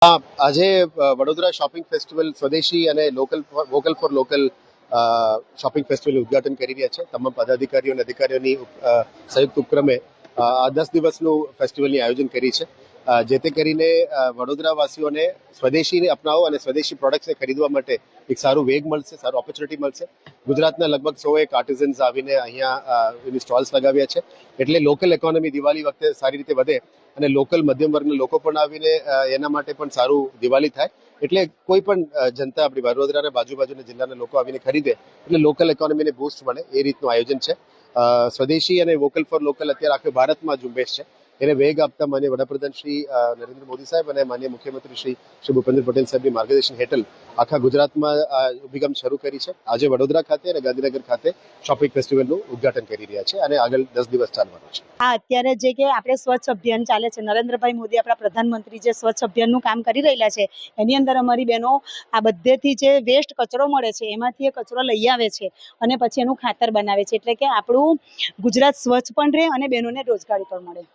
આજે Vadodara shopping festival સ્વદેશી અને વોકલ ફોર લોકલ શોપિંગ ફેસ્ટિવલનું ઉદ્ઘાટન કરી રહ્યા છે. તમામ પદાધિકારીઓ અને અધિકારીઓની સંયુક્ત ઉપક્રમે આ 10 દિવસનું ફેસ્ટિવલની આયોજન કરી છે, જેથી કરીને વડોદરાવાસીઓને સ્વદેશીને અપનાવો અને સ્વદેશી પ્રોડક્ટ્સને ખરીદવા માટે એક સારું વેગ મળશે, સારું ઓપોર્ચ્યુનિટી મળશે. ગુજરાતના લગભગ 100 આર્ટિઝન્સ આવીને અહીંયા એની સ્ટોલ્સ લગાવ્યા છે, એટલે લોકલ ઇકોનોમી દિવાળી વખતે સારી રીતે વધે અને લોકલ મધ્યમ વર્ગના લોકો પણ આવીને એના માટે પણ સારું દિવાળી થાય. એટલે કોઈ પણ જનતા આપણી વડોદરાના બાજુના જિલ્લાના લોકો આવીને ખરીદે એટલે લોકલ ઇકોનોમીને બૂસ્ટ મળે, એ રીતનું આયોજન છે. સ્વદેશી અને વોકલ ફોર લોકલ અત્યારે આખા ભારતમાં ઝુંબેશ છે. એને વેગ આપતા માનનીય વડાપ્રધાન શ્રી નરેન્દ્ર મોદી સાહેબ અને માનનીય મુખ્યમંત્રી શ્રી ભૂપેન્દ્ર પટેલ સાહેબની માર્ગદર્શન હેઠળ આખા ગુજરાતમાં આ અભિગમ શરૂ કરી છે. આજે વડોદરા ખાતે અને ગાંધીનગર ખાતે શોપિંગ ફેસ્ટિવલનું ઉદ્ઘાટન કરી રહ્યા છે અને આગળ 10 દિવસ ચાલવાનું છે. અત્યારે જે કે આપણે સ્વચ્છ અભિયાન ચાલે છે, નરેન્દ્રભાઈ મોદી આપણા પ્રધાનમંત્રી જે સ્વચ્છ અભિયાનનું કામ કરી રહેલા છે, એની અંદર અમારી બહેનો આ બધેથી જે વેસ્ટ કચરો મળે છે એમાંથી એ કચરો લઈ આવે છે અને પછી એનું ખાતર બનાવે છે, એટલે કે આપણું ગુજરાત સ્વચ્છ પણ રહે અને બહેનોને રોજગારી પણ મળે.